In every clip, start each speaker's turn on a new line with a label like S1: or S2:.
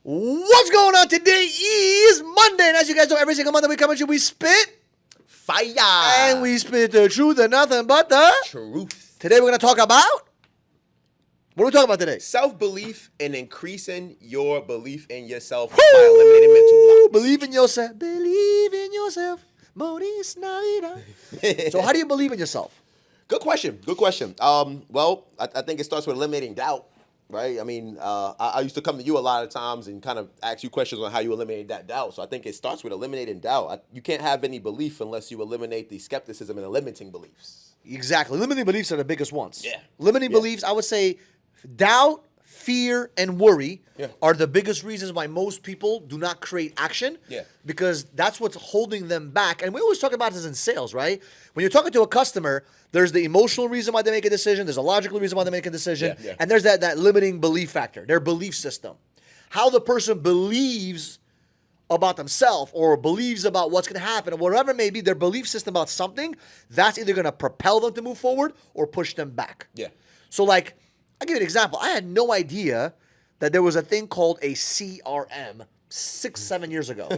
S1: What's going on? Today is Monday, and as you guys know, every single Monday we come at you, we spit
S2: fire.
S1: And we spit the truth and nothing but the
S2: truth.
S1: Today we're going to talk about, what are we talking about today?
S2: Self-belief and increasing your belief in yourself by eliminating mental blocks.
S1: Believe in yourself. Believe in yourself. Boris Navidad. So how do you believe in yourself?
S2: Good question. Good question. Well, I think it starts with eliminating doubt. Right? I mean, I used to come to you a lot of times and kind of ask you questions on how you eliminate that doubt. So I think it starts with eliminating doubt. You can't have any belief unless you eliminate the skepticism and the limiting beliefs.
S1: Exactly. Limiting beliefs are the biggest ones.
S2: Yeah.
S1: Limiting beliefs, I would say doubt, fear, and worry are the biggest reasons why most people do not create action.
S2: Yeah.
S1: Because that's what's holding them back. And we always talk about this in sales, right? When you're talking to a customer, there's the emotional reason why they make a decision, there's a logical reason why they make a decision, and there's that limiting belief factor, their belief system. How the person believes about themselves or believes about what's going to happen or whatever it may be, their belief system about something, that's either going to propel them to move forward or push them back.
S2: Yeah.
S1: So like, I'll give you an example. I had no idea that there was a thing called a CRM 7 years ago.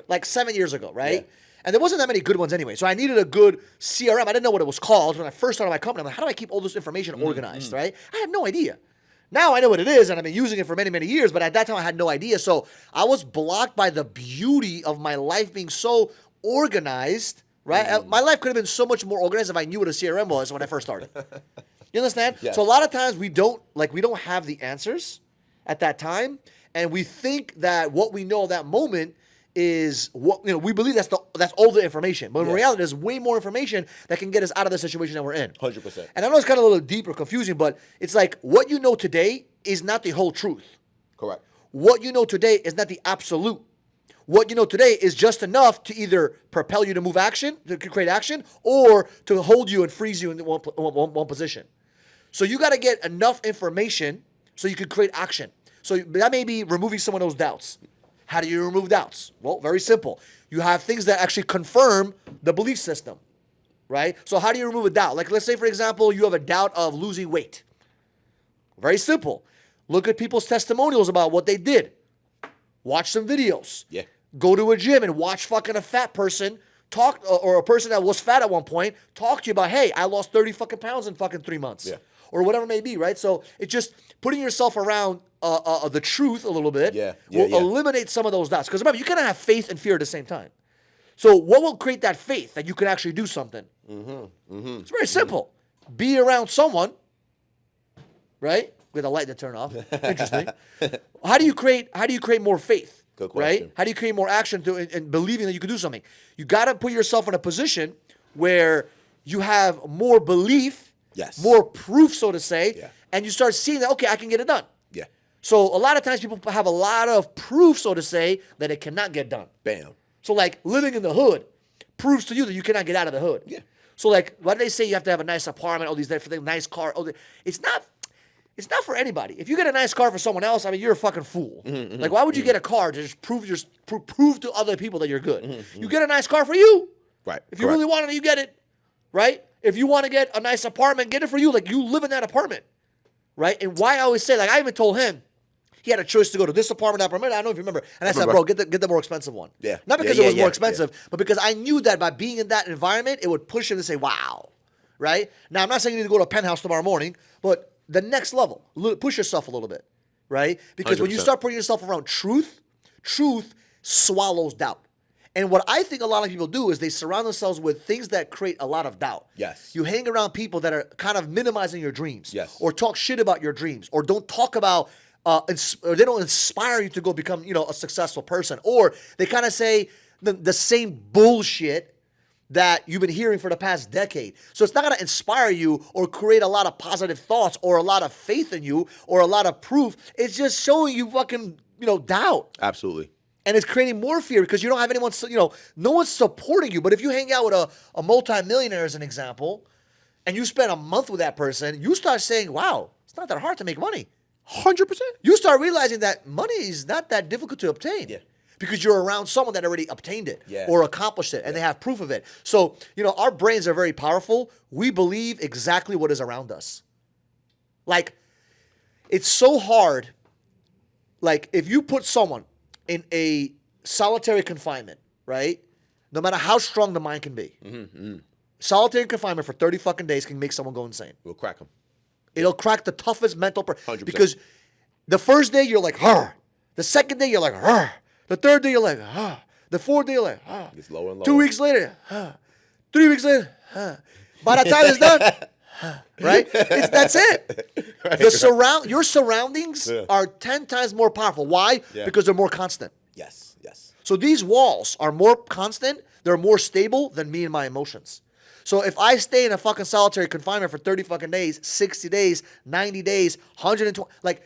S1: Like 7 years ago, right?
S2: Yeah.
S1: And there wasn't that many good ones anyway. So I needed a good CRM. I didn't know what it was called. When I first started my company, I'm like, how do I keep all this information organized, right? I had no idea. Now I know what it is, and I've been using it for many, many years, but at that time I had no idea. So I was blocked by the beauty of my life being so organized, right? My life could have been so much more organized if I knew what a CRM was when I first started. You understand?
S2: Yes.
S1: So a lot of times we don't have the answers at that time, and we think that what we know at that moment is what we believe that's all the information. But in reality, there's way more information that can get us out of the situation that we're in.
S2: 100%.
S1: And I know it's kind of a little deep or confusing, but it's like what you know today is not the whole truth.
S2: Correct.
S1: What you know today is not the absolute. What you know today is just enough to either propel you to move action, to create action, or to hold you and freeze you in one position. So you got to get enough information so you can create action. So that may be removing some of those doubts. How do you remove doubts? Well, very simple. You have things that actually confirm the belief system, right? So how do you remove a doubt? Like let's say, for example, you have a doubt of losing weight. Very simple. Look at people's testimonials about what they did. Watch some videos.
S2: Yeah.
S1: Go to a gym and watch fucking a fat person talk, or a person that was fat at one point, talk to you about, hey, I lost 30 fucking pounds in fucking 3 months.
S2: Yeah.
S1: Or whatever it may be, right? So it's just putting yourself around the truth a little bit will eliminate some of those doubts. Because remember, you cannot have faith and fear at the same time. So what will create that faith that you can actually do something? It's very simple. Be around someone, right? With a light to turn off. Interesting. How do you create more faith?
S2: Good question.
S1: Right? How do you create more action and believing that you can do something? You got to put yourself in a position where you have more belief.
S2: Yes.
S1: More proof, so to say, and you start seeing that, okay, I can get it done.
S2: Yeah.
S1: So a lot of times people have a lot of proof, so to say, that it cannot get done.
S2: Bam. So
S1: like living in the hood proves to you that you cannot get out of the hood. Yeah. So like, why do they say you have to have a nice apartment, all these different things, nice car? It's not for anybody. If you get a nice car for someone else, I mean, you're a fucking fool. Like, why would you get a car to just prove to other people that you're good? You get a nice car for you.
S2: Right.
S1: If you really want it, you get it. Right? If you want to get a nice apartment, get it for you. Like, you live in that apartment, right? And why I always say, like, I even told him, he had a choice to go to this apartment, that apartment. I don't know if you remember. And I said, bro, get the more expensive one.
S2: Yeah.
S1: Not because it was more expensive, but because I knew that by being in that environment, it would push him to say, wow, right? Now, I'm not saying you need to go to a penthouse tomorrow morning, but the next level, push yourself a little bit, right? Because
S2: 100%.
S1: when you start putting yourself around truth swallows doubt. And what I think a lot of people do is they surround themselves with things that create a lot of doubt.
S2: Yes.
S1: You hang around people that are kind of minimizing your dreams.
S2: Yes.
S1: Or talk shit about your dreams. Or don't talk about, or they don't inspire you to go become, a successful person. Or they kind of say the same bullshit that you've been hearing for the past decade. So it's not going to inspire you or create a lot of positive thoughts or a lot of faith in you or a lot of proof. It's just showing you fucking, doubt.
S2: Absolutely.
S1: And it's creating more fear because you don't have anyone, no one's supporting you. But if you hang out with a multimillionaire, as an example, and you spend a month with that person, you start saying, wow, it's not that hard to make money.
S2: 100%.
S1: You start realizing that money is not that difficult to obtain.
S2: Yeah.
S1: Because you're around someone that already obtained it
S2: Yeah.
S1: or accomplished it, and they have proof of it. So, our brains are very powerful. We believe exactly what is around us. Like, it's so hard like if you put someone in a solitary confinement, right? No matter how strong the mind can be, solitary confinement for 30 fucking days can make someone go insane.
S2: We'll crack them.
S1: It'll crack the toughest mental
S2: 100%.
S1: because the first day you're like, "Huh." The second day you're like, "Huh." The third day you're like, "Huh." The fourth day you're like, "Huh."
S2: It's lower and lower.
S1: 2 weeks later, "Huh." 3 weeks later, "Huh." By the time it's done, "Huh." Right? That's it.
S2: Right.
S1: Your surroundings are 10 times more powerful. Why?
S2: Yeah.
S1: Because they're more constant.
S2: Yes, yes.
S1: So these walls are more constant, they're more stable than me and my emotions. So if I stay in a fucking solitary confinement for 30 fucking days, 60 days, 90 days, 120, like,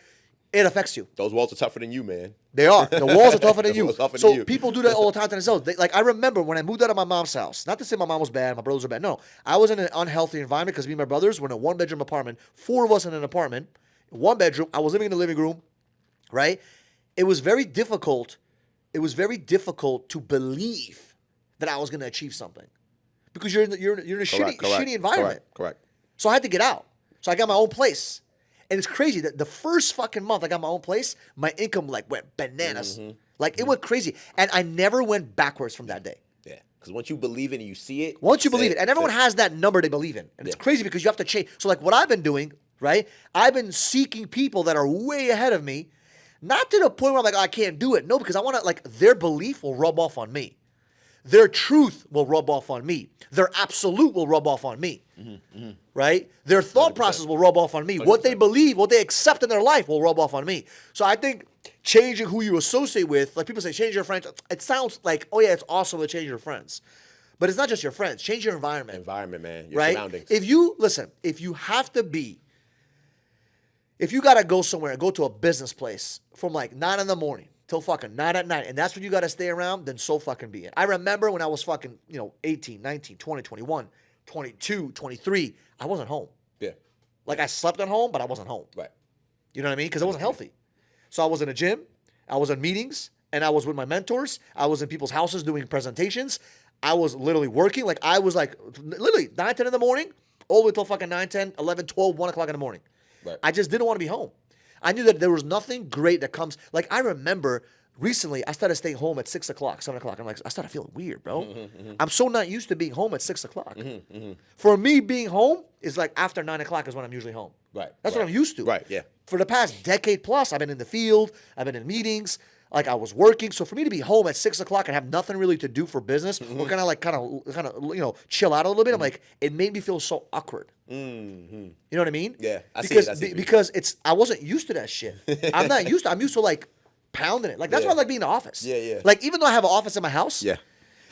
S1: it affects you.
S2: Those walls are tougher than you, man.
S1: They are. The walls are tougher than
S2: The
S1: you.
S2: walls are tougher
S1: So
S2: than you.
S1: people do that all the time to themselves. Like, I remember when I moved out of my mom's house, not to say my mom was bad, my brothers were bad. No, I was in an unhealthy environment because me and my brothers were in a one-bedroom apartment, 4 of us in an apartment, 1 bedroom. I was living in the living room, right? It was very difficult. It was very difficult to believe that I was going to achieve something because you're in a shitty environment.
S2: Correct.
S1: So I had to get out. So I got my own place. And it's crazy that the first fucking month I got my own place, my income like went bananas. Like it went crazy. And I never went backwards from that day.
S2: Yeah, because once you believe it and you see it.
S1: Once you believe it. And everyone has that number they believe in. And it's crazy because you have to change. So like what I've been doing, right? I've been seeking people that are way ahead of me. Not to the point where I'm like, oh, I can't do it. No, because I want to, like, their belief will rub off on me. Their truth will rub off on me. Their absolute will rub off on me. Right? Their thought
S2: 100%.
S1: process will rub off on me.
S2: 100%.
S1: What they believe, what they accept in their life will rub off on me. So I think changing who you associate with, like people say, change your friends. It sounds like, oh yeah, it's awesome to change your friends. But it's not just your friends. Change your environment.
S2: Environment, man. Your
S1: Right?
S2: surroundings.
S1: If you got to go somewhere and go to a business place from like 9 in the morning till fucking 9 at night, and that's what you got to stay around, then so fucking be it. I remember when I was fucking, 18, 19, 20, 21, 22, 23, I wasn't home.
S2: Yeah.
S1: Like I slept at home, but I wasn't home.
S2: Right.
S1: You know what I mean? Because I wasn't healthy. So I was in a gym, I was in meetings, and I was with my mentors. I was in people's houses doing presentations. I was literally working. Like I was like literally 9, 10 in the morning, all the way till fucking 9, 10, 11, 12, 1 o'clock in the morning.
S2: Right.
S1: I just didn't want to be home. I knew that there was nothing great that comes. Like I remember recently, I started staying home at 6 o'clock, 7 o'clock. I'm like, I started feeling weird, bro. I'm so not used to being home at 6 o'clock. For me, being home is like after 9 o'clock is when I'm usually home.
S2: Right.
S1: That's what I'm used to.
S2: Right, yeah.
S1: For the past decade plus, I've been in the field. I've been in meetings. Like I was working. So for me to be home at 6 o'clock and have nothing really to do for business or kind of chill out a little bit, I'm like, it made me feel so awkward. You know what I mean?
S2: Yeah, I see
S1: because,
S2: it, I see it.
S1: Because I wasn't used to that shit. I'm not used to. I'm used to like pounding it. Like that's why I like being in the office.
S2: Yeah, yeah.
S1: Like even though I have an office in my house,
S2: Yeah.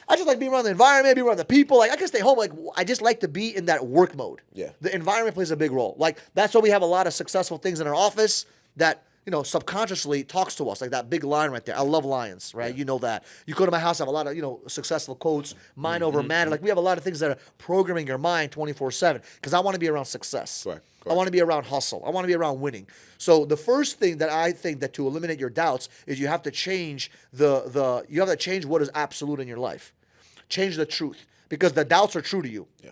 S1: I just like being around the environment, being around the people. Like I can stay home. Like I just like to be in that work mode.
S2: Yeah.
S1: The environment plays a big role. Like that's why we have a lot of successful things in our office that subconsciously talks to us. Like that big line right there. I love lions, right? You know that. You go to my house, I have a lot of successful quotes, mind over matter. Like we have a lot of things that are programming your mind 24/7 because I want to be around success.
S2: Correct.
S1: I want to be around hustle. I want to be around winning. So the first thing that I think that to eliminate your doubts is you have to change you have to change what is absolute in your life. Change the truth because the doubts are true to you.
S2: Yeah.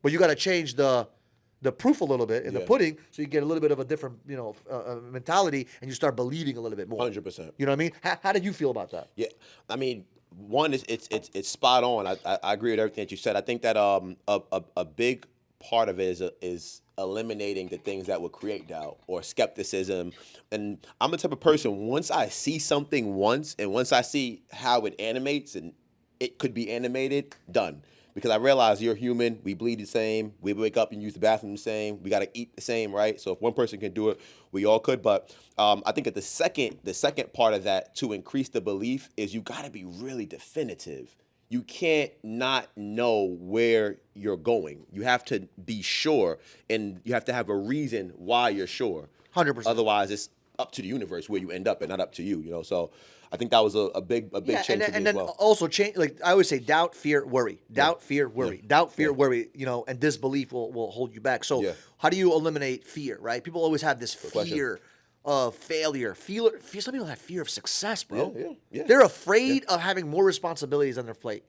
S1: But you got to change the proof a little bit in the pudding so you get a little bit of a different mentality and you start believing a little bit more.
S2: 100%.
S1: You know what I mean? How did you feel about that?
S2: Yeah, I mean, one is it's spot on. I agree with everything that you said. I think that a big part of it is eliminating the things that would create doubt or skepticism. And I'm the type of person, once I see something once and once I see how it animates and it could be animated, done. Because I realize you're human, we bleed the same, we wake up and use the bathroom the same, we got to eat the same, right? So if one person can do it, we all could. But I think that the second part of that to increase the belief is you got to be really definitive. You can't not know where you're going. You have to be sure, and you have to have a reason why you're sure.
S1: 100%.
S2: Otherwise, it's up to the universe where you end up and not up to you, So I think that was a big change for me
S1: and
S2: as
S1: then
S2: well.
S1: also change. Like I always say, doubt, fear, worry. Doubt, fear, worry. Doubt, fear, worry. And disbelief will hold you back. So how do you eliminate fear? Right? People always have this fear of failure. Some people have fear of success, bro.
S2: Yeah.
S1: They're afraid of having more responsibilities on their plate.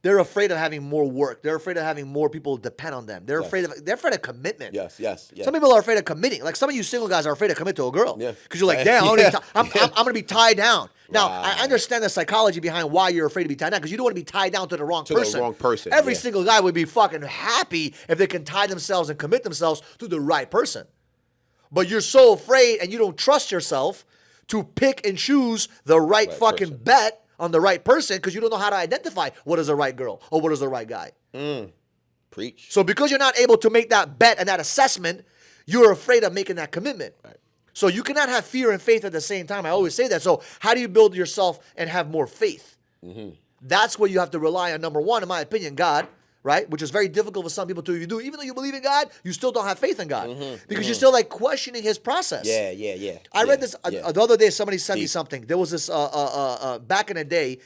S1: they're afraid of having more work. They're afraid of having more people depend on them. They're afraid of commitment.
S2: Yes.
S1: Some people are afraid of committing. Like some of you single guys are afraid to commit to a girl.
S2: Yeah.
S1: Because you're like, damn, I'm going to be tied down. Now,
S2: Right.
S1: I understand the psychology behind why you're afraid to be tied down, because you don't want to be tied down to the wrong person.
S2: The wrong person.
S1: Every single guy would be fucking happy if they can tie themselves and commit themselves to the right person. But you're so afraid and you don't trust yourself to pick and choose the right fucking
S2: person.
S1: bet on the right person, because you don't know how to identify what is the right girl or what is the right guy.
S2: Preach.
S1: So because you're not able to make that bet and that assessment, you're afraid of making that commitment.
S2: Right.
S1: So you cannot have fear and faith at the same time. I always say that. So how do you build yourself and have more faith? That's where you have to rely on, number one, in my opinion, God, right? Which is very difficult for some people to do. Even though you believe in God, you still don't have faith in God because you're still like questioning his process.
S2: Yeah.
S1: I read this the other day. Somebody sent me something. There was this back in the day,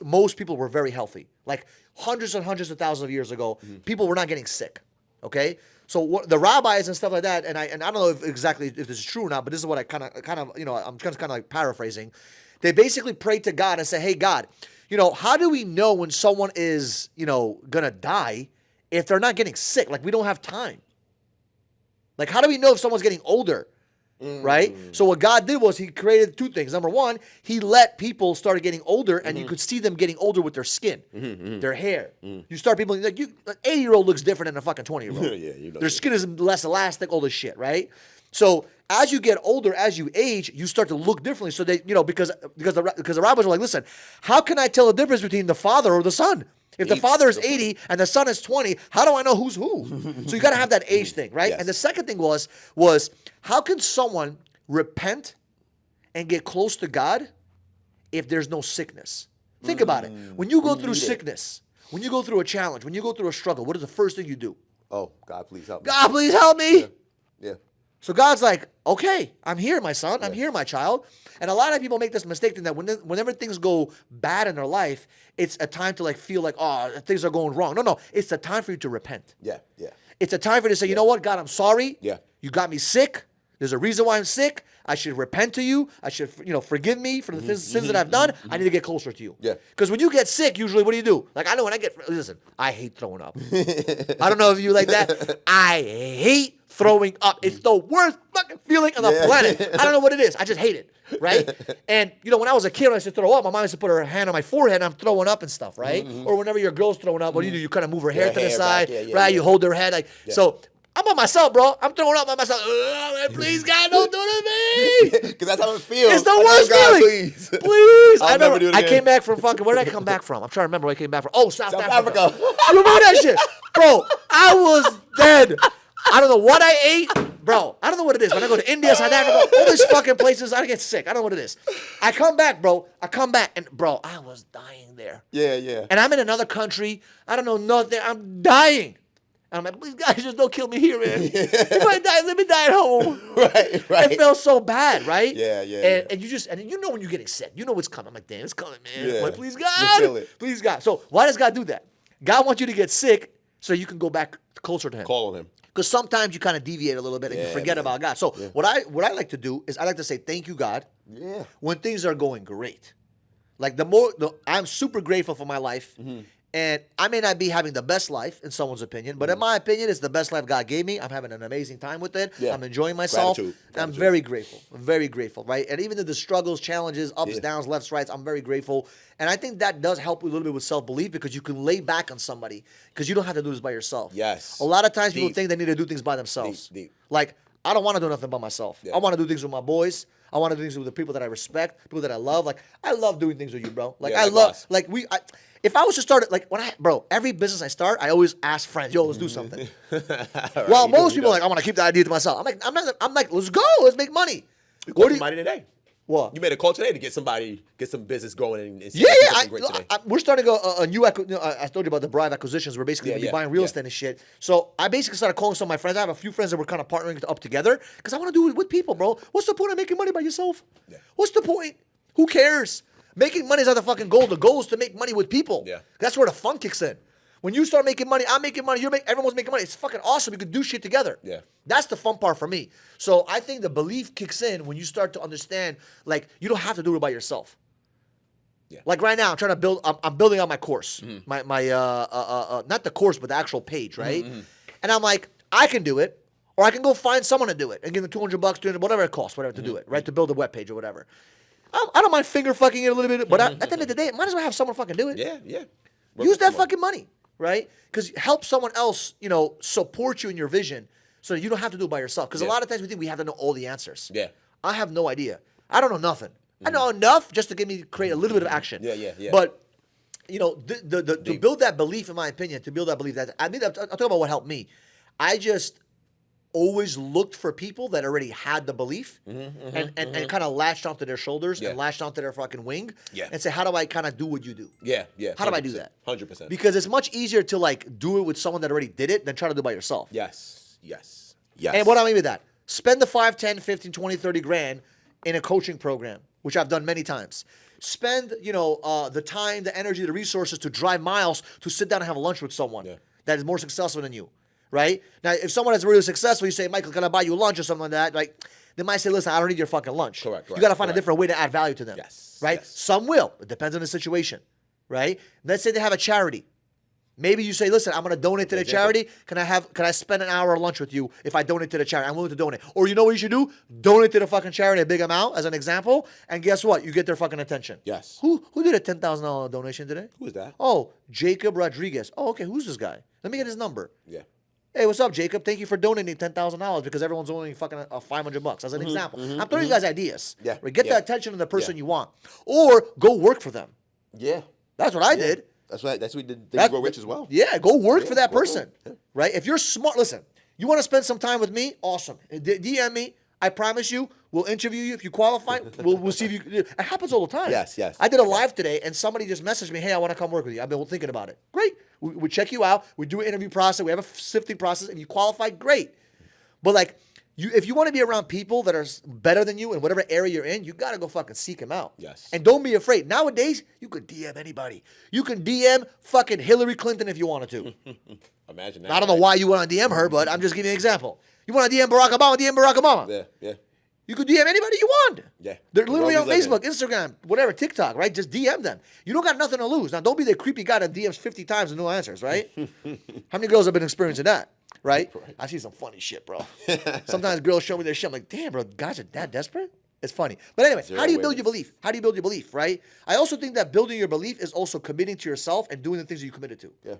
S1: most people were very healthy. Like hundreds and hundreds of thousands of years ago, people were not getting sick. Okay, so the rabbis and stuff like that, and I don't know if this is true or not, but this is what I kind of I'm kind of like paraphrasing. They basically prayed to God and said, "Hey God, how do we know when someone is gonna die if they're not getting sick? Like we don't have time. Like how do we know if someone's getting older?" Right? So what God did was he created two things. Number one, he let people start getting older, and you could see them getting older with their skin, their hair. You start people like an 80-year-old looks different than a fucking 20-year-old. Their skin is less elastic, all this shit, right? So as you get older, as you age, you start to look differently. So they, because the rabbis were like, listen, how can I tell the difference between the father or the son? If the father is 80 and the son is 20, how do I know who's who? So you got to have that age thing, right?
S2: Yes.
S1: And the second thing was how can someone repent and get close to God if there's no sickness? Think about it. When you go through sickness, when you go through a challenge, when you go through a struggle, what is the first thing you do?
S2: Oh, God, please help me.
S1: God, please help me.
S2: Yeah.
S1: So God's like, okay, I'm here, my son. I'm here, my child. And a lot of people make this mistake that whenever things go bad in their life, it's a time to feel like, oh, things are going wrong. No. It's a time for you to repent.
S2: Yeah.
S1: It's a time for you to say, you know what, God, I'm sorry.
S2: Yeah.
S1: You got me sick. There's a reason why I'm sick. I should repent to you. I should, forgive me for the sins that I've done. I need to get closer to you.
S2: Yeah.
S1: Because when you get sick, usually what do? Like, I know when listen, I hate throwing up. I don't know if you like that. I hate throwing up. It's the worst fucking feeling on the planet. I don't know what it is. I just hate it. Right? And, when I was a kid, when I used to throw up, my mom used to put her hand on my forehead and I'm throwing up and stuff, right? Or whenever your girl's throwing up, what do? You kind of move her hair to the side, right? You hold her head. So I'm by myself, bro. I'm throwing up by myself. Man, please, God, don't do it to me.
S2: Because that's how it feels.
S1: It's the worst feeling. Please. I
S2: never do it again.
S1: I came back from fucking, where did I come back from? I'm trying to remember where I came back from. Oh, South Africa.
S2: Africa.
S1: You remember that shit? Bro, I was dead. I don't know what I ate. Bro, I don't know what it is. When I go to India, South Africa, all these fucking places, I get sick. I don't know what it is. I come back, bro. And, bro, I was dying there.
S2: Yeah.
S1: And I'm in another country. I don't know nothing. I'm dying. And I'm like, please, guys, just don't kill me here, man. If I die, let me die at home.
S2: Right.
S1: It felt so bad, right?
S2: Yeah.
S1: And you know when you're getting sick. You know what's coming. I'm like, damn, it's coming, man.
S2: Yeah.
S1: I'm like, please,
S2: You feel
S1: God.
S2: it.
S1: Please, God. So why does God do that? God wants you to get sick so you can go back closer to him.
S2: Call on him.
S1: Because sometimes you kind of deviate a little bit and you forget about God. So what I like to do is I like to say, thank you, God, when things are going great. Like I'm super grateful for my life. And I may not be having the best life in someone's opinion, but in my opinion, it's the best life God gave me. I'm having an amazing time with it.
S2: Yeah.
S1: I'm enjoying myself.
S2: Gratitude.
S1: I'm very grateful. I'm very grateful, right? And even the struggles, challenges, ups, downs, lefts, rights, I'm very grateful. And I think that does help a little bit with self-belief because you can lay back on somebody because you don't have to do this by yourself.
S2: Yes.
S1: A lot of times people think they need to do things by themselves.
S2: Deep.
S1: Like, I don't want to do nothing by myself.
S2: Yeah.
S1: I want to do things with my boys. I want to do things with the people that I respect, people that I love. Like, I love doing things with you, bro. Like, I love,
S2: us.
S1: if I was to start it, every business I start, I always ask friends, yo, let's do something.
S2: Right,
S1: Well, most people are like, I want to keep the idea to myself. I'm like, let's go, let's make money.
S2: You called somebody today.
S1: What?
S2: You made a call today to get some business going and
S1: Yeah,
S2: something great today.
S1: we're starting a new. I told you about the Barayev acquisitions. We're basically gonna be buying real estate and shit. So I basically started calling some of my friends. I have a few friends that we're kind of partnering up together because I want to do it with people, bro. What's the point of making money by yourself?
S2: Yeah.
S1: What's the point? Who cares? Making money is not the fucking goal. The goal is to make money with people.
S2: Yeah.
S1: That's where the fun kicks in. When you start making money, I'm making money, everyone's making money. It's fucking awesome. You can do shit together.
S2: Yeah.
S1: That's the fun part for me. So I think the belief kicks in when you start to understand, like, you don't have to do it by yourself.
S2: Yeah.
S1: Like right now, I'm trying to build. I'm building out my course, my not the course, but the actual page, right? And I'm like, I can do it, or I can go find someone to do it and give them $200, $300, whatever it costs, whatever to do it, right? To build a web page or whatever. I don't mind finger fucking it a little bit, but at the end of the day, might as well have someone fucking do it.
S2: Yeah, yeah.
S1: Use that fucking money, right? Because help someone else, support you in your vision, so that you don't have to do it by yourself. Because a lot of times we think we have to know all the answers.
S2: Yeah.
S1: I have no idea. I don't know nothing. I know enough just to create a little bit of action.
S2: Yeah.
S1: But to build that belief, in my opinion, I'll talk about what helped me. I just always looked for people that already had the belief and kind of latched onto their shoulders and latched onto their fucking wing and say, how do I kind of do what you do?
S2: Yeah.
S1: How do I do that?
S2: 100%.
S1: Because it's much easier to like do it with someone that already did it than try to do it by yourself.
S2: Yes.
S1: And what I mean with that, spend the 5, 10, 15, 20, 30 grand in a coaching program, which I've done many times. Spend, the time, the energy, the resources to drive miles to sit down and have lunch with someone that is more successful than you, right? Now, if someone is really successful, you say, Michael, can I buy you lunch or something like that? Like, they might say, listen, I don't need your fucking lunch.
S2: Correct.
S1: You got to find a different way to add value to them, right?
S2: Yes.
S1: Some will. It depends on the situation, right? Let's say they have a charity. Maybe you say, listen, I'm going to donate to the charity. Can I spend an hour of lunch with you if I donate to the charity? I'm willing to donate. Or you know what you should do? Donate to the fucking charity a big amount as an example. And guess what? You get their fucking attention.
S2: Yes.
S1: Who did a $10,000 donation today?
S2: Who is that?
S1: Oh, Jacob Rodriguez. Oh, okay. Who's this guy? Let me get his number.
S2: Yeah.
S1: Hey, what's up, Jacob? Thank you for donating $10,000 because everyone's only fucking $500 as an example. I'm throwing you guys ideas.
S2: Yeah.
S1: Right? Get the attention of the person you want. Or go work for them.
S2: Yeah.
S1: That's what I did.
S2: That's what we did. They grow rich as well.
S1: Yeah, go work for that person, right? If you're smart, listen, you want to spend some time with me? Awesome. DM me. I promise you, we'll interview you. If you qualify, we'll see if you. It happens all the time.
S2: Yes.
S1: I did a live today, and somebody just messaged me, hey, I want to come work with you. I've been thinking about it. Great. We check you out. We do an interview process. We have a sifting process. If you qualify, great. But like, if you want to be around people that are better than you in whatever area you're in, you got to go fucking seek them out.
S2: Yes.
S1: And don't be afraid. Nowadays, you could DM anybody. You can DM fucking Hillary Clinton if you wanted to.
S2: Imagine that.
S1: I don't know why you want to DM her, but I'm just giving you an example. You want to DM Barack Obama, DM Barack Obama.
S2: Yeah.
S1: You could DM anybody you want.
S2: Yeah.
S1: They're literally on Facebook, Instagram, whatever, TikTok, right? Just DM them. You don't got nothing to lose. Now, don't be the creepy guy that DMs 50 times and no answers, right? How many girls have been experiencing that? Right? I see some funny shit, bro. Sometimes girls show me their shit. I'm like, damn, bro, guys are that desperate? It's funny. But anyway, how do you build your belief? How do you build your belief, right? I also think that building your belief is also committing to yourself and doing the things that you committed to.
S2: Yeah.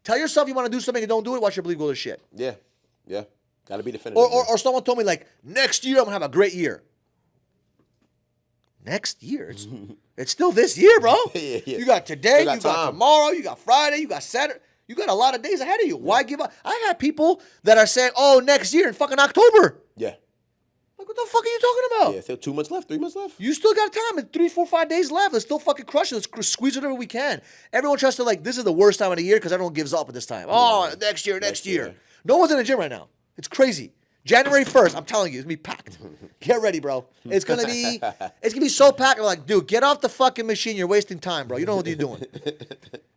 S1: Tell yourself you want to do something and don't do it, watch your belief go to shit.
S2: Yeah. Got to be definitive.
S1: Or someone told me, like, next year I'm going to have a great year. Next year? It's still this year, bro.
S2: Yeah.
S1: You got today,
S2: got
S1: you got
S2: time.
S1: tomorrow, you got Friday, you got Saturday. You got a lot of days ahead of you. Why give up? I got people that are saying, oh, next year in fucking October.
S2: Yeah.
S1: Like, what the fuck are you talking about?
S2: Yeah, still 2 months left, 3 months left.
S1: You still got time. It's 3, 4, 5 days left. Let's still fucking crush it. Let's squeeze whatever we can. Everyone tries to, like, this is the worst time of the year because everyone gives up at this time. Oh, next year. No one's in the gym right now. It's crazy. January 1st, I'm telling you, it's gonna be packed. Get ready, bro. It's gonna be so packed. I'm like, dude, get off the fucking machine. You're wasting time, bro. You don't know what you're doing.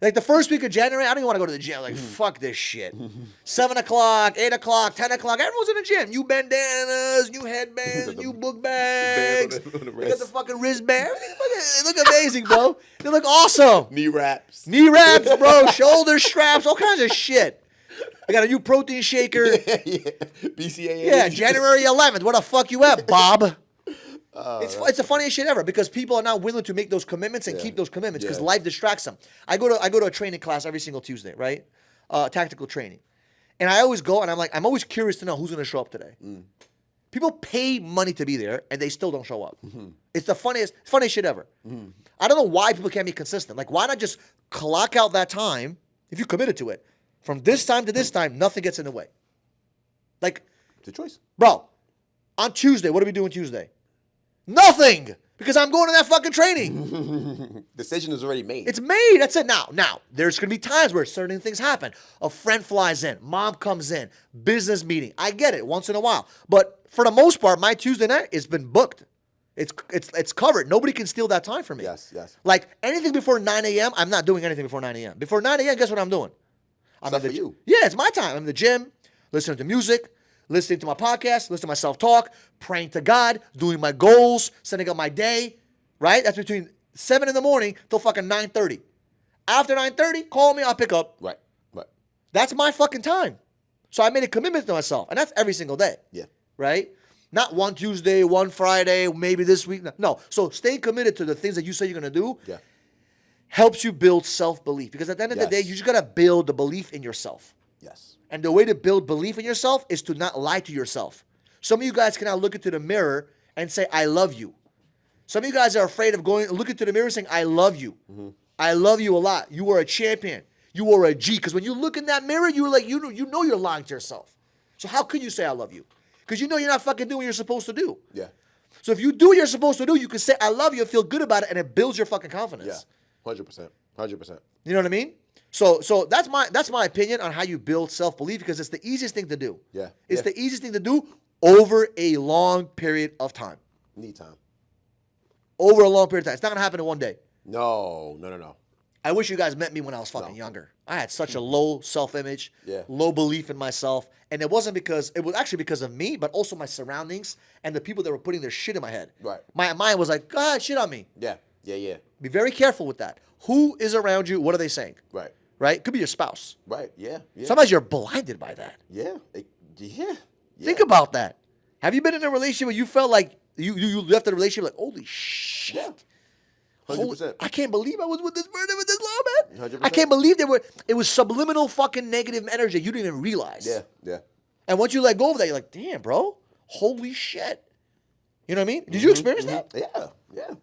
S1: Like the first week of January, I don't even want to go to the gym. Like, fuck this shit. 7 o'clock, 8 o'clock, 10 o'clock, everyone's in the gym. New bandanas, new headbands, new book bags. They got the fucking wristband. They look amazing, bro. They look awesome.
S2: Knee wraps,
S1: bro. Shoulder straps, all kinds of shit. I got a new protein shaker.
S2: BCAA.
S1: Yeah, January 11th. Where the fuck you at, Bob? It's the funniest shit ever because people are now willing to make those commitments and keep those commitments because life distracts them. I go to a training class every single Tuesday, right? Tactical training. And I always go and I'm always curious to know who's going to show up today. People pay money to be there and they still don't show up. It's the funniest shit ever. I don't know why people can't be consistent. Like, why not just clock out that time if you committed to it? From this time to this time, nothing gets in the way. Like,
S2: it's a choice.
S1: Bro, on Tuesday, what are we doing Tuesday? Nothing! Because I'm going to that fucking training.
S2: Decision is already made.
S1: It's made. That's it. Now, there's going to be times where certain things happen. A friend flies in. Mom comes in. Business meeting. I get it once in a while. But for the most part, my Tuesday night has been booked. It's covered. Nobody can steal that time from me.
S2: Yes.
S1: Like, anything before 9 a.m., I'm not doing anything before 9 a.m. Before 9 a.m., guess what I'm doing?
S2: Stuff for you.
S1: Yeah, it's my time. I'm in the gym, listening to music, listening to my podcast, listening to myself talk, praying to God, doing my goals, setting up my day, right? That's between 7 in the morning till fucking 9:30. After 9:30, call me, I'll pick up.
S2: Right. Right.
S1: That's my fucking time. So I made a commitment to myself, and that's every single day.
S2: Yeah.
S1: Right? Not one Tuesday, one Friday, maybe this week. No. So staying committed to the things that you say you're going to do helps you build self-belief. Because at the end of the day, you just got to build the belief in yourself.
S2: Yes.
S1: And the way to build belief in yourself is to not lie to yourself. Some of you guys cannot look into the mirror and say, I love you. Some of you guys are afraid of look into the mirror and saying, I love you. Mm-hmm. I love you a lot. You are a champion. You are a G. Because when you look in that mirror, you're like, you know you're lying to yourself. So how could you say I love you? Because you know you're not fucking doing what you're supposed to do.
S2: Yeah.
S1: So if you do what you're supposed to do, you can say I love you and feel good about it, and it builds your fucking confidence.
S2: Yeah. 100%. 100%.
S1: You know what I mean? So that's my opinion on how you build self-belief, because it's the easiest thing to do.
S2: Yeah.
S1: It's the easiest thing to do over a long period of time.
S2: Need time.
S1: Over a long period of time. It's not going to happen in one day.
S2: No.
S1: I wish you guys met me when I was fucking younger. I had such a low self-image, low belief in myself. And it was actually because of me, but also my surroundings and the people that were putting their shit in my head.
S2: Right.
S1: My mind was like, go ahead, shit on me.
S2: Yeah.
S1: Be very careful with that. Who is around you? What are they saying?
S2: Right.
S1: Right? Could be your spouse.
S2: Right. Yeah.
S1: Sometimes you're blinded by that.
S2: Yeah.
S1: Think about that. Have you been in a relationship where you felt like you left the relationship like, holy shit.
S2: Yeah. 100%.
S1: I can't believe I was with this person with this long, man.
S2: 100%.
S1: I can't believe it was subliminal fucking negative energy you didn't even realize.
S2: Yeah.
S1: And once you let go of that, you're like, damn, bro, holy shit. You know what I mean? Did you experience that?
S2: Yeah.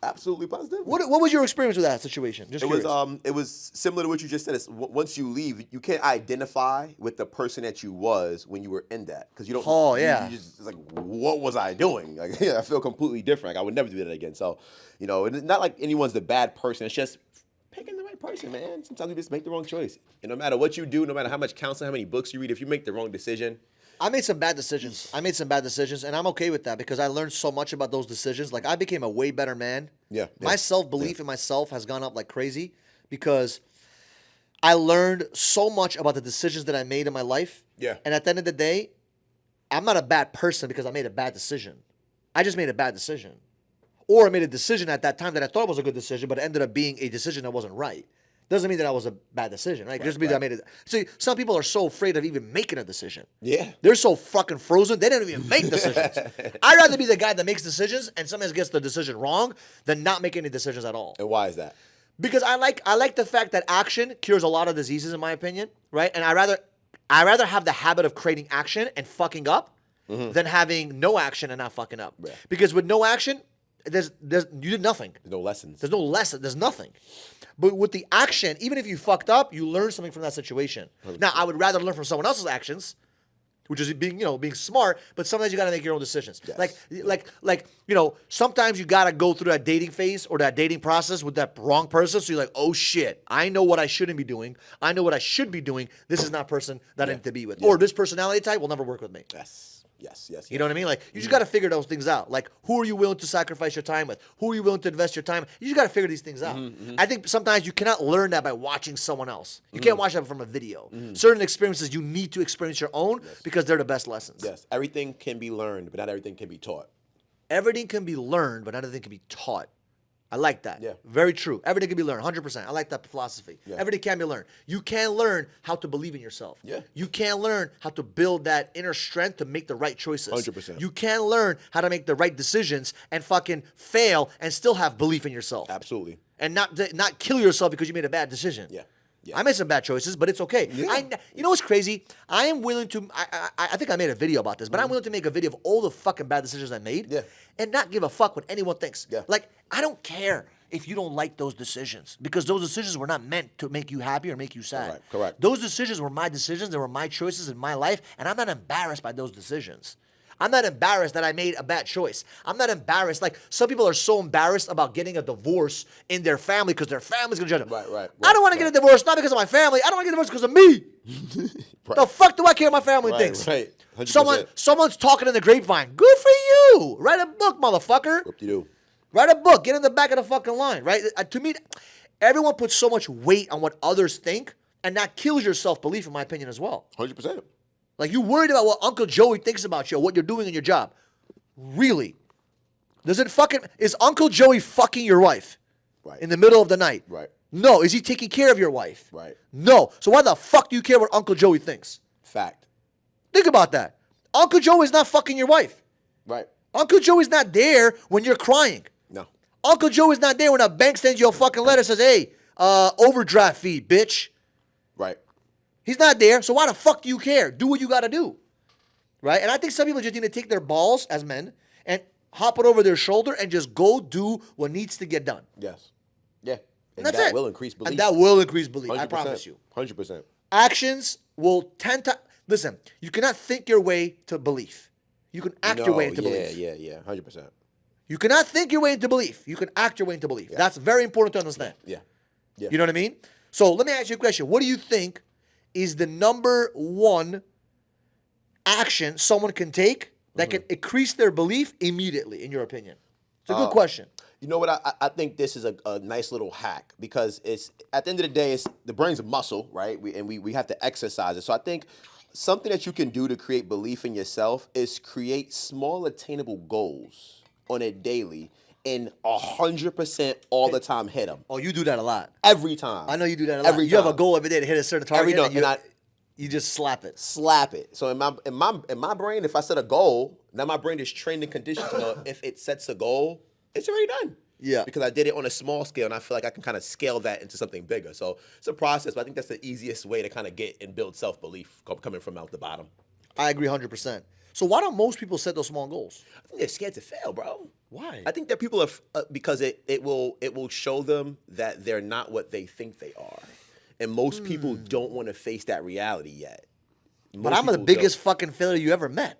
S2: Absolutely positive.
S1: What was your experience with that situation? Just curious.
S2: It was similar to what you just said. Once you leave, you can't identify with the person that you was when you were in that, because you don't.
S1: Oh yeah.
S2: It's like, what was I doing? Like, I feel completely different. Like, I would never do that again. So, it's not like anyone's the bad person. It's just picking the right person, man. Sometimes you just make the wrong choice. And no matter what you do, no matter how much counseling, how many books you read, if you make the wrong decision.
S1: I made some bad decisions, and I'm okay with that because I learned so much about those decisions. Like, I became a way better man.
S2: Yeah.
S1: My self-belief in myself has gone up like crazy because I learned so much about the decisions that I made in my life.
S2: Yeah.
S1: And at the end of the day, I'm not a bad person because I made a bad decision. I just made a bad decision. Or I made a decision at that time that I thought was a good decision, but it ended up being a decision that wasn't right. Doesn't mean that I was a bad decision, right? Just means that I made it. See, some people are so afraid of even making a decision.
S2: Yeah.
S1: They're so fucking frozen, they don't even make decisions. I'd rather be the guy that makes decisions and sometimes gets the decision wrong than not make any decisions at all.
S2: And why is that?
S1: Because I like the fact that action cures a lot of diseases, in my opinion, right? And I rather have the habit of creating action and fucking up than having no action and not fucking up.
S2: Yeah.
S1: Because with no action, you did nothing.
S2: There's no lessons.
S1: There's no lesson. There's nothing. But with the action, even if you fucked up, you learn something from that situation. 100%. Now, I would rather learn from someone else's actions, which is being smart. But sometimes you got to make your own decisions. Yes. Like sometimes you got to go through that dating phase or that dating process with that wrong person. So you're like, oh shit, I know what I shouldn't be doing. I know what I should be doing. This is not a person that I need to be with, or this personality type will never work with me.
S2: Yes.
S1: You know what I mean? Like, you just got to figure those things out. Like, who are you willing to sacrifice your time with? Who are you willing to invest your time? You just got to figure these things out. I think sometimes you cannot learn that by watching someone else. You can't watch that from a video. Certain experiences you need to experience your own because they're the best lessons.
S2: Yes. Everything can be learned, but not everything can be taught.
S1: Everything can be learned, but not everything can be taught. I like that.
S2: Yeah.
S1: Very true. Everything can be learned, 100%. I like that philosophy.
S2: Yeah.
S1: Everything can be learned. You can learn how to believe in yourself.
S2: Yeah.
S1: You can learn how to build that inner strength to make the right choices.
S2: 100%.
S1: You can learn how to make the right decisions and fucking fail and still have belief in yourself.
S2: Absolutely.
S1: And not kill yourself because you made a bad decision.
S2: Yeah.
S1: I made some bad choices, but it's okay.
S2: Yeah.
S1: You know what's crazy? I am willing to, I think I made a video about this, but I'm willing to make a video of all the fucking bad decisions I made and not give a fuck what anyone thinks.
S2: Yeah.
S1: Like, I don't care if you don't like those decisions, because those decisions were not meant to make you happy or make you sad.
S2: Correct.
S1: Those decisions were my decisions. They were my choices in my life, and I'm not embarrassed by those decisions. I'm not embarrassed that I made a bad choice. I'm not embarrassed. Like, some people are so embarrassed about getting a divorce in their family because their family's going to judge them.
S2: Right.
S1: I don't want to get a divorce, not because of my family. I don't want to get a divorce because of me. The fuck do I care what my family thinks?
S2: Right. 100%.
S1: Someone's talking in the grapevine. Good for you. Write a book, motherfucker.
S2: Hope you do.
S1: Write a book. Get in the back of the fucking line, right? To me, everyone puts so much weight on what others think, and that kills your self-belief, in my opinion, as well.
S2: 100%.
S1: Like, you worried about what Uncle Joey thinks about you, or what you're doing in your job. Really? Is Uncle Joey fucking your wife?
S2: Right.
S1: in the middle of the night?
S2: Right.
S1: No. Is he taking care of your wife?
S2: Right.
S1: No. So why the fuck do you care what Uncle Joey thinks?
S2: Fact.
S1: Think about that. Uncle Joey's not fucking your wife.
S2: Right.
S1: Uncle Joey's not there when you're crying.
S2: No.
S1: Uncle Joey's not there when a bank sends you a fucking letter that says, hey, overdraft fee, bitch.
S2: Right.
S1: He's not there, so why the fuck do you care? Do what you got to do, right? And I think some people just need to take their balls as men and hop it over their shoulder and just go do what needs to get done.
S2: Yes. Yeah. And
S1: that's
S2: that
S1: it.
S2: will increase belief.
S1: And that will increase belief,
S2: 100%.
S1: I promise you.
S2: 100%.
S1: Actions will tend to... Listen, you cannot think your way to belief. You can act your way into belief.
S2: Yeah. 100%.
S1: You cannot think your way into belief. You can act your way into belief. Yeah. That's very important to understand.
S2: Yeah.
S1: You know what I mean? So let me ask you a question. What do you think is the number one action someone can take that can increase their belief immediately, in your opinion? It's a good question.
S2: You know what? I think this is a nice little hack because it's at the end of the day, it's the brain's a muscle, right? We have to exercise it. So I think something that you can do to create belief in yourself is create small attainable goals on a daily and 100% all the time hit them.
S1: Oh, you do that a lot.
S2: Every time.
S1: I know you do that a lot.
S2: Every
S1: You have a
S2: time.
S1: goal every day to hit a certain target,
S2: Every time.
S1: and you just slap it.
S2: Slap it. So in my brain, if I set a goal, now my brain is trained and conditioned to know if it sets a goal, it's already done.
S1: Yeah.
S2: Because I did it on a small scale, and I feel like I can kind of scale that into something bigger. So it's a process, but I think that's the easiest way to kind of get and build self-belief coming from out the bottom.
S1: I agree 100%. So why don't most people set those small goals?
S2: I think they're scared to fail, bro.
S1: Why?
S2: I think that people are because it will show them that they're not what they think they are, and most people don't want to face that reality yet.
S1: But I'm the biggest fucking failure you ever met.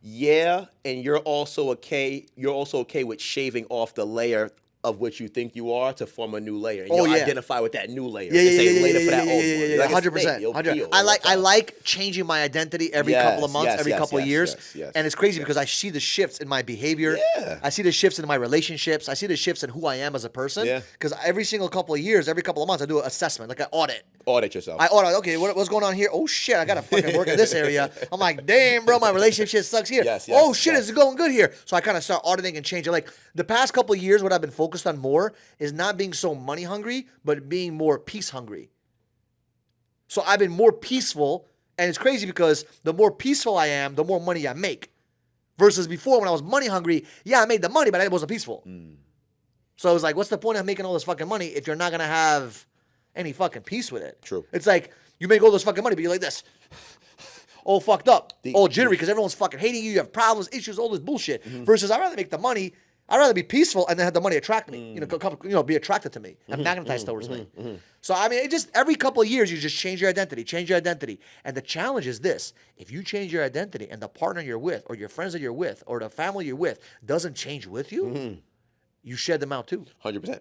S2: Yeah, and you're also okay. You're also okay with shaving off the layer of which you think you are to form a new layer. And you'll identify with that new layer.
S1: Yeah,
S2: and say later for that old one.
S1: yeah,
S2: Like a
S1: 100%.
S2: snake, you'll peel
S1: I like changing my identity every couple of months, every couple of years.
S2: Yes.
S1: And it's crazy because I see the shifts in my behavior.
S2: Yeah.
S1: I see the shifts in my relationships. I see the shifts in who I am as a person.
S2: Yeah.
S1: Because every single couple of years, every couple of months, I do an assessment, like an audit.
S2: Audit yourself.
S1: I audit, okay, what's going on here? Oh, shit, I got to fucking work in this area. I'm like, damn, bro, my relationship sucks here. Oh, shit, it's going good here. So I kind of start auditing and changing. Like, the past couple of years, what I've been focused on more is not being so money hungry, but being more peace hungry. So I've been more peaceful, and it's crazy because the more peaceful I am, the more money I make. Versus before, when I was money hungry, yeah, I made the money, but I wasn't peaceful. So I was like, what's the point of making all this fucking money if you're not going to have any fucking peace with it?
S2: True.
S1: It's like, you make all this fucking money, but you're like this. All fucked up. All jittery because everyone's fucking hating you. You have problems, issues, all this bullshit. Versus I'd rather make the money. I'd rather be peaceful and then have the money attract me. Be attracted to me and magnetized towards me. So, I mean, it just, every couple of years, you just change your identity. And the challenge is this. If you change your identity and the partner you're with or your friends that you're with or the family you're with doesn't change with you, you shed them out too.
S2: 100%.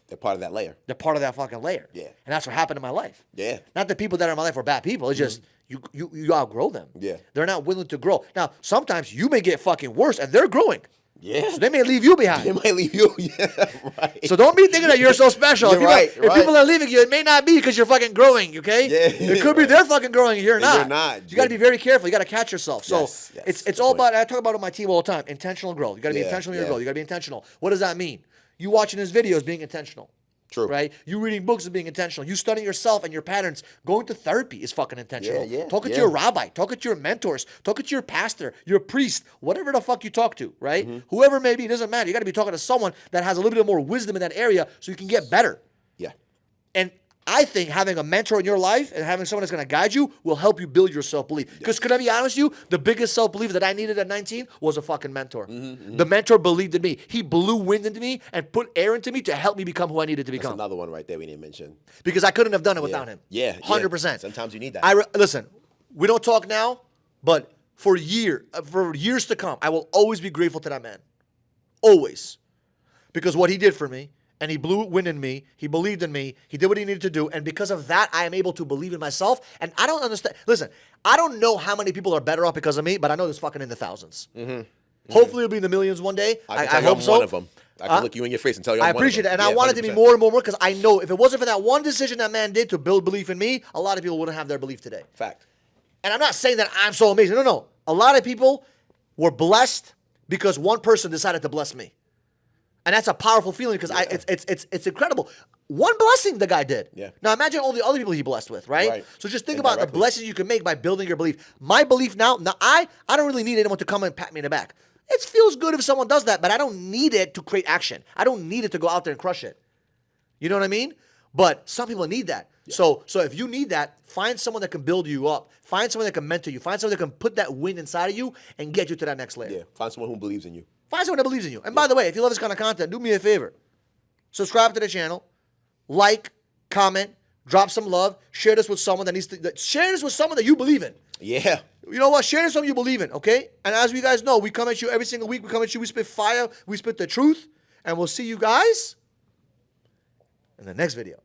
S2: They're part of that layer.
S1: They're part of that fucking layer.
S2: Yeah.
S1: And that's what happened in my life.
S2: Yeah.
S1: Not that people that are in my life are bad people. It's just you outgrow them.
S2: Yeah.
S1: They're not willing to grow. Now, sometimes you may get fucking worse and they're growing.
S2: Yeah.
S1: So they may leave you behind.
S2: They might leave you. Yeah, right.
S1: So don't be thinking that you're so special. If people are leaving you, it may not be because you're fucking growing, okay?
S2: Yeah.
S1: It could be they're fucking growing and you're not.
S2: You're not.
S1: You got to be very careful. You got to catch yourself. So
S2: Yes.
S1: it's all about, I talk about it with my team all the time, intentional growth. You got to be intentional in your growth. You got to be intentional. What does that mean? You watching his videos being intentional.
S2: True.
S1: Right? You reading books is being intentional. You studying yourself and your patterns. Going to therapy is fucking intentional. Talking to your rabbi. Talking to your mentors. Talking to your pastor, your priest, whatever the fuck you talk to, right? Whoever it may be, it doesn't matter. You got to be talking to someone that has a little bit more wisdom in that area so you can get better.
S2: Yeah.
S1: And I think having a mentor in your life and having someone that's going to guide you will help you build your self-belief. Because could I be honest with you? The biggest self-belief that I needed at 19 was a fucking mentor. The mentor believed in me. He blew wind into me and put air into me to help me become who I needed to become.
S2: That's another one right there we didn't mention.
S1: Because I couldn't have done it without him.
S2: Yeah.
S1: 100%.
S2: Sometimes you need that.
S1: Listen, we don't talk now, but for years to come, I will always be grateful to that man. Always. Because what he did for me, and he blew wind in me. He believed in me. He did what he needed to do. And because of that, I am able to believe in myself. And I don't understand. Listen, I don't know how many people are better off because of me, but I know there's fucking in the thousands. Hopefully it'll be in the millions one day. I hope so.
S2: One of them. I can look you in your face and tell you I'm
S1: I appreciate it. And I want it to be more and more because I know if it wasn't for that one decision that man did to build belief in me, a lot of people wouldn't have their belief today.
S2: Fact.
S1: And I'm not saying that I'm so amazing. No. A lot of people were blessed because one person decided to bless me. And that's a powerful feeling because it's incredible. One blessing the guy did.
S2: Yeah.
S1: Now imagine all the other people he blessed with, right? So just think about the
S2: Indirectly.
S1: blessings you can make by building your belief. My belief now I don't really need anyone to come and pat me in the back. It feels good if someone does that, but I don't need it to create action. I don't need it to go out there and crush it. You know what I mean? But some people need that. Yeah. So if you need that, find someone that can build you up. Find someone that can mentor you. Find someone that can put that wind inside of you and get you to that next layer.
S2: Yeah, find someone who believes in you.
S1: Find someone that believes in you. And by the way, if you love this kind of content, do me a favor. Subscribe to the channel. Like, comment, drop some love. Share this with someone share this with someone that you believe in.
S2: Yeah.
S1: You know what? Share this with someone you believe in, okay? And as you guys know, we come at you every single week. We come at you. We spit fire. We spit the truth. And we'll see you guys in the next video.